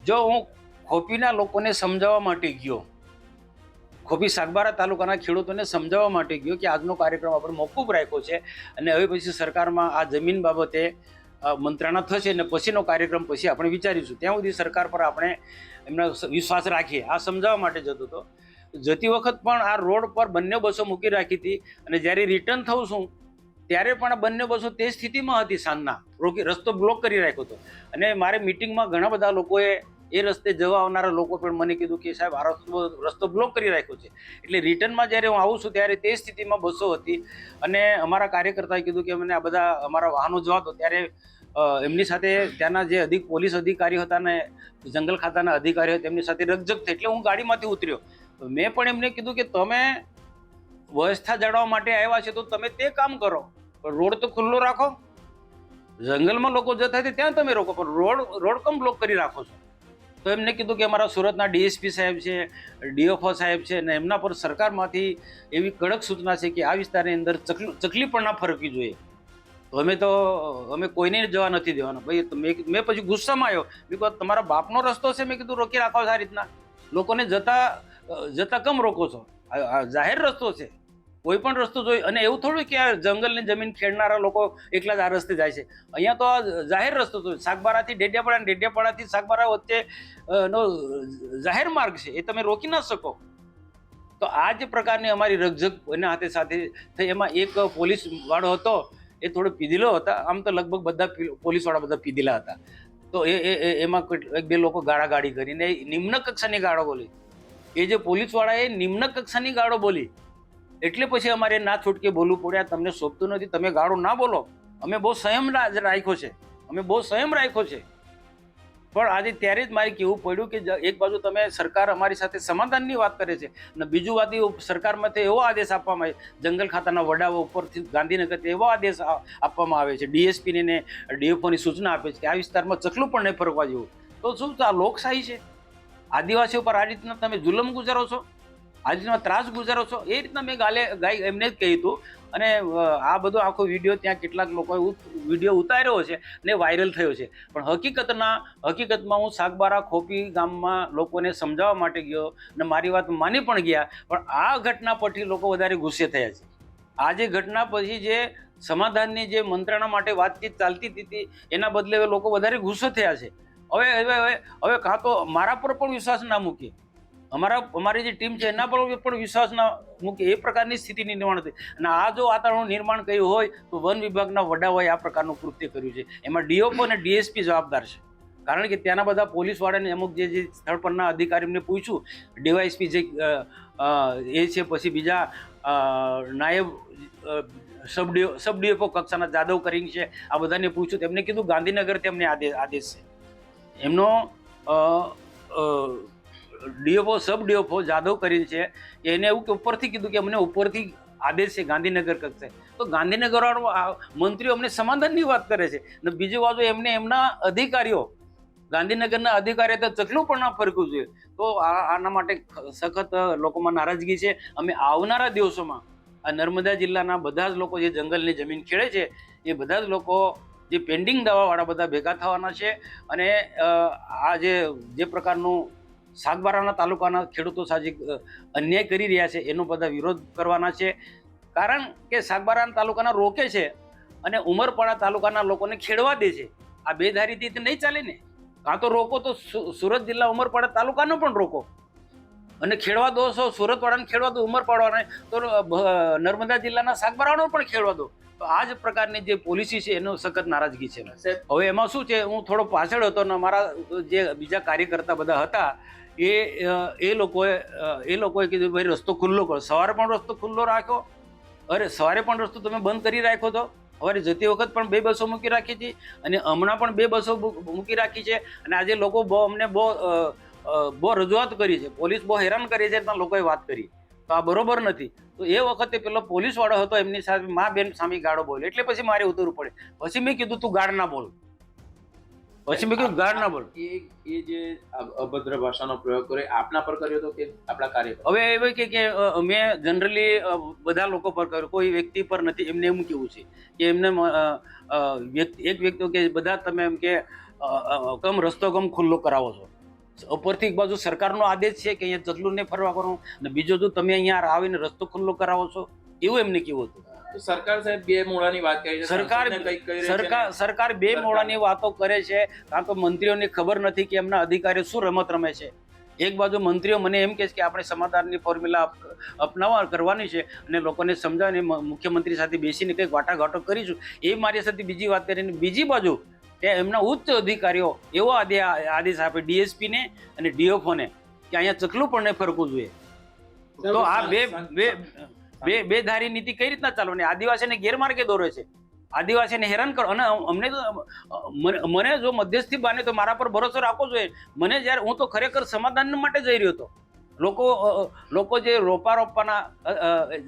જો હું ખોપીના લોકોને સમજાવવા માટે ગયો, ખોપી સાગબારા તાલુકાના ખેડૂતોને સમજાવવા માટે ગયો કે આજનો કાર્યક્રમ આપણે મોકૂફ રાખ્યો છે અને હવે પછી સરકારમાં આ જમીન બાબતે મંત્રણા થશે અને પછીનો કાર્યક્રમ પછી આપણે વિચારીશું. ત્યાં સુધી સરકાર પર આપણે એમનો વિશ્વાસ રાખીએ, આ સમજાવવા માટે જતો હતો. જતી વખત પણ આ રોડ પર બંને બસો મૂકી રાખી હતી અને જ્યારે રિટર્ન થઉં છું ત્યારે પણ બંને બસો તે સ્થિતિમાં હતી. સાંજના રસ્તો બ્લોક કરી રાખ્યો હતો અને મારે મિટિંગમાં ઘણા બધા લોકોએ એ રસ્તે જવા આવનારા લોકો પણ મને કીધું કે સાહેબ આ રસ્તો બ્લોક કરી રાખ્યો છે. એટલે રિટર્નમાં જ્યારે હું આવું છું ત્યારે તે સ્થિતિમાં બસો હતી અને અમારા કાર્યકર્તાએ કીધું કે મને આ બધા અમારા વાહનો જવા દો. ત્યારે એમની સાથે ત્યાંના જે પોલીસ અધિકારીઓ હતા ને જંગલ ખાતાના અધિકારીઓ તેમની સાથે રકઝક થઈ. એટલે હું ગાડીમાંથી ઉતર્યો. મેં પણ એમને કીધું કે તમે વ્યવસ્થા જાળવવા માટે આવ્યા છે તો તમે તે કામ કરો, પણ રોડ તો ખુલ્લો રાખો. જંગલમાં લોકો જતા હોય ત્યાં તમે રોકો, પણ રોડ કમ બ્લોક કરી રાખો છો? તો એમને કીધું કે અમારા સુરતના ડીએસપી સાહેબ છે, ડીએફઓ સાહેબ છે ને એમના પર સરકારમાંથી એવી કડક સૂચના છે કે આ વિસ્તારની અંદર ચકલી પણ ના ફરકવી જોઈએ. તો અમે કોઈને જવા નથી દેવાના. ભાઈ મેં પછી ગુસ્સામાં આવ્યો. બીકોઝ તમારા બાપનો રસ્તો છે, મેં કીધું રોકી રાખો આ રીતના. લોકોને જતા કમ રોકો છો? જાહેર રસ્તો છે, કોઈ પણ રસ્તો જોઈ. અને એવું થોડું કે આ જંગલની જમીન ખેડનારા લોકો એકલા જ આ રસ્તે જાય છે. અહીંયા તો આ જાહેર રસ્તો છે. સાગબારાથી ડેડિયાપાડા, ડેડિયાપાડાથી સાગબારા વચ્ચે નો જાહેર માર્ગ છે, એ તમે રોકી ના શકો. તો આ જ પ્રકારની અમારી રકઝક એના હાથે સાથે થઈ. એમાં એક પોલીસ વાળો હતો, એ થોડો પીધેલો હતા. આમ તો લગભગ બધા પોલીસવાળા બધા પીધેલા હતા. તો એમાં એક બે લોકો ગાળાગાળી કરીને નિમ્ન કક્ષાની ગાળો બોલી. એ જે પોલીસવાળા એ નિમ્ન કક્ષાની ગાળો બોલી એટલે પછી અમારે ના છૂટકે બોલવું પડ્યા. તમને શોભતું નથી, તમે ગાળો ના બોલો. અમે બહુ સંયમ રાખ્યો છે, પણ આજે ત્યારે જ મારે કહેવું પડ્યું કે એક બાજુ તમે સરકાર અમારી સાથે સમાધાનની વાત કરે છે અને બીજું વાત સરકારમાંથી એવો આદેશ આપવામાં આવે, જંગલ ખાતાના વડાઓ ઉપરથી ગાંધીનગરથી એવો આદેશ આપવામાં આવે છે, ડીએસપીને ને ડીએફઓની સૂચના આપે છે કે આ વિસ્તારમાં ચકલું પણ નહીં ફરવા જેવું. તો શું આ લોકશાહી છે? આદિવાસીઓ પર આ રીતના તમે જુલમ ગુજારો છો, આ રીતના ત્રાસ ગુજારો છો? એ રીતના મેં એમને જ કહ્યું હતું. અને આ બધો આખો વિડીયો ત્યાં કેટલાક લોકોએ વિડીયો ઉતાર્યો છે ને વાયરલ થયો છે. પણ હકીકતમાં હું સાગબારા ખોપી ગામમાં લોકોને સમજાવવા માટે ગયો અને મારી વાત માની પણ ગયા. પણ આ ઘટના પરથી લોકો વધારે ગુસ્સે થયા છે. આ જે ઘટના પછી જે સમાધાનની જે મંત્રણા માટે વાતચીત ચાલતી હતી એના બદલે લોકો વધારે ગુસ્સે થયા છે. હવે કાં તો મારા પર પણ વિશ્વાસ ના મૂકે, અમારી જે ટીમ છે એના પર પણ વિશ્વાસ ના મૂકે, એ પ્રકારની સ્થિતિની નિર્માણ થઈ. અને આ જો વાતાવરણ નિર્માણ કર્યું હોય તો વન વિભાગના વડાઓએ આ પ્રકારનું કૃત્ય કર્યું છે. એમાં ડીઓપો અને ડીએસપી જવાબદાર છે. કારણ કે ત્યાંના બધા પોલીસવાળાને અમુક જે સ્થળ પરના અધિકારીઓને પૂછ્યું, ડીવાયએસપી જે એ છે, પછી બીજા નાયબ સબ ડીએફઓ કક્ષાના જાદવ કરીને છે, આ બધાને પૂછ્યું. તેમને કીધું ગાંધીનગર તેમને આદેશ છે. એમનો ડીએફઓ સબ ડીએફઓ જાદવ કરીને છે, એને એવું કે ઉપરથી કીધું કે અમને ઉપરથી આદેશ છે ગાંધીનગર કક્ષાએ. તો ગાંધીનગર મંત્રીઓ અમને સમાધાનની વાત કરે છે અને બીજી બાજુ એમના અધિકારીઓ, ગાંધીનગરના અધિકારીઓ તો ચકલું પણ ના ફરકવું જોઈએ. તો આના માટે સખત લોકોમાં નારાજગી છે. અમે આવનારા દિવસોમાં આ નર્મદા જિલ્લાના બધા જ લોકો જે જંગલની જમીન ખેડે છે એ બધા જ લોકો જે પેન્ડિંગ દાવાવાળા બધા ભેગા થવાના છે અને આ જે પ્રકારનું સાગબારાના તાલુકાના ખેડૂતો સાથે અન્યાય કરી રહ્યા છે એનો બધા વિરોધ કરવાના છે. કારણ કે સાગબારાના તાલુકાના રોકે છે અને ઉમરપાડા તાલુકાના લોકોને ખેડવા દે છે. આ બેધારીથી નહીં ચાલે ને. કાં તો રોકો તો સુરત જિલ્લા ઉમરપાડા તાલુકાનો પણ રોકો અને ખેડવા દો છો, સુરતવાળાને ખેડવા દો, ઉમરપાડાને તો નર્મદા જિલ્લાના સાગબારાનો પણ ખેડવા દો. તો આ જ પ્રકારની જે પોલિસી છે એનો સખત નારાજગી છે. હવે એમાં શું છે, હું થોડો પાછળ હતો ને અમારા જે બીજા કાર્યકર્તા બધા હતા એ લોકોએ કીધું ભાઈ રસ્તો ખુલ્લો કરો. સવારે પણ રસ્તો ખુલ્લો રાખ્યો, સવારે પણ રસ્તો તમે બંધ કરી રાખ્યો હતો. સવારે જતી વખત પણ 2 બસો મૂકી રાખી હતી અને હમણાં પણ 2 બસો મૂકી રાખી છે. અને આજે લોકો અમને બહુ રજૂઆત કરી છે, પોલીસ બહુ હેરાન કરી છે, લોકોએ વાત કરી. તો આ બરોબર નથી. તો એ વખતે પેલો પોલીસવાળો હતો એમની સાથે મા બેન સામે ગાળો બોલ્યો. એટલે પછી મારે ઉતરવું પડે. પછી મેં કીધું તું ગાળ ના બોલ. એ જે અભદ્ર ભાષાનો પ્રયોગ કરે આપના પર કર્યો હતો કે આપણા કાર્ય? હવે એવું કે મેં જનરલી બધા લોકો પર કર્યો, કોઈ વ્યક્તિ પર નથી. એમને એમ કેવું છે કે એમને એક વ્યક્તિ કે બધા તમે એમ કે કમ રસ્તો કમ ખુલ્લો કરાવો છો. ઉપરથી એક બાજુ સરકારનો આદેશ છે કે અહીંયા ચકલું નહીં ફરવા કરવાનું, અને બીજો જો તમે અહીંયા આવીને રસ્તો ખુલ્લો કરાવો છો, એવું એમને કેવું હતું. તો સરકાર સાહેબ બે મોડાની વાત કરી છે. સરકાર સાંસદને કંઈક કહી રહી છે ને સરકાર બે મોડાની વાતો કરે છે, કારણ કે મંત્રીઓને ખબર નથી કે એમના અધિકારીઓ શું રમત રમે છે. એક બાજુ મંત્રીઓ મને એમ કહે છે કે આપણે સમાધાનની ફોર્મ્યુલા અપનાવવા કરવાની છે અને લોકોને સમજાવીને મુખ્યમંત્રી સાથે બેસીને કંઈક વાટાઘાટો કરીશું, એ મારી સાથે બીજી વાત કરીને બીજી બાજુ તે એમના ઉચ્ચ અધિકારીઓ એવો આદેશ આપે ડીએસપીને અને ડીએફઓને કે અહીંયા ચકલું પણ નહીં ફરકવું જોઈએ. તો આ બે ધારી નીતિ કઈ રીતના ચાલવાની? આદિવાસીને ગેરમાર્ગે દોરે છે, આદિવાસીને હેરાન કરો. અને અમને તો મને જો મધ્યસ્થી બાને તો મારા પર ભરોસો રાખવો જોઈએ. મને જ્યારે હું તો ખરેખર સમાધાન માટે જઈ રહ્યો હતો, લોકો જે રોપા રોપવાના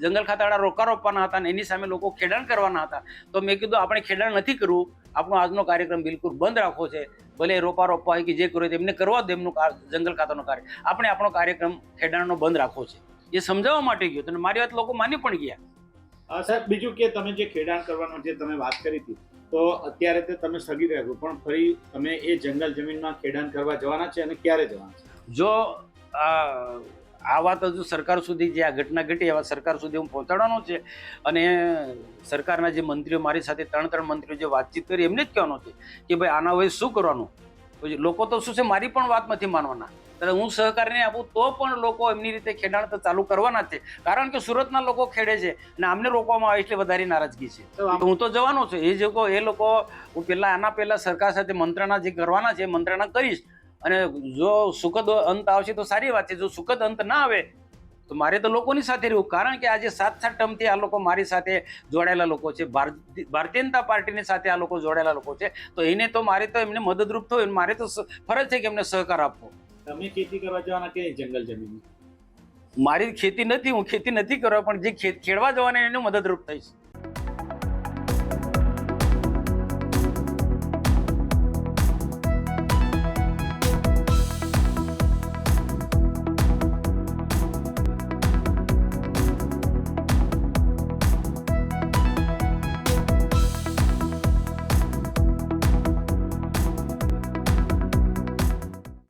જંગલ ખાતાવાળા રોકા રોપવાના હતા ને એની સામે લોકો ખેડાણ કરવાના હતા, તો મેં કીધું આપણે ખેડાણ નથી કરવું, આપણો આજનો કાર્યક્રમ બિલકુલ બંધ રાખવો છે. ભલે રોપા રોપવા હોય કે જે કરવું એમને કરવા દે, એમનું જંગલ ખાતાનો કાર્ય, આપણે આપણો કાર્યક્રમ ખેડાણનો બંધ રાખવો છે. એ સમજાવવા માટે ગયો તો મારી વાત લોકો માની પણ ગયા. સાહેબ, બીજું કે તમે જે ખેડાણ કરવાનું જે તમે વાત કરી હતી, તો અત્યારે તે તમે સ્થગિત રાખ્યું, પણ ફરી તમે એ જંગલ જમીનમાં ખેડાણ કરવા જવાના છે અને ક્યારે જવાના છે? જો આ વાત હજુ સરકાર સુધી, જે આ ઘટના ઘટી એવા સરકાર સુધી હું પહોંચાડવાનો છે. અને સરકારના જે મંત્રીઓ મારી સાથે ત્રણ મંત્રીઓ જે વાતચીત કરી એમને જ કહેવાનું છે કે ભાઈ આના હવે શું કરવાનું. લોકો તો શું છે, મારી પણ વાત નથી માનવાના. ત્યારે હું સહકાર નહીં આપું તો પણ લોકો એમની રીતે ખેડાણ તો ચાલુ કરવાના છે, કારણ કે સુરતના લોકો ખેડે છે અને આમને રોકવામાં આવે એટલે વધારે નારાજગી છે. હું તો જવાનો છું. એ લોકો હું પહેલા સરકાર સાથે મંત્રણા જે કરવાના છે મંત્રણા કરીશ, અને જો સુખદ અંત આવશે તો સારી વાત છે. જો સુખદ અંત ના આવે તો મારે તો લોકોની સાથે રહેવું, કારણ કે આજે 7 ટર્મથી આ લોકો મારી સાથે જોડાયેલા લોકો છે, ભારતીય જનતા પાર્ટીની સાથે આ લોકો જોડાયેલા લોકો છે. તો એને તો મારે તો એમને મદદરૂપ થવું, મારે તો ફરજ છે કે એમને સહકાર આપવો. તમે ખેતી કરવા જવાના કે જંગલ જમીન? મારી ખેતી નથી, હું ખેતી નથી કરવા, પણ જે ખેડવા જવાને એને મદદરૂપ થઈશ.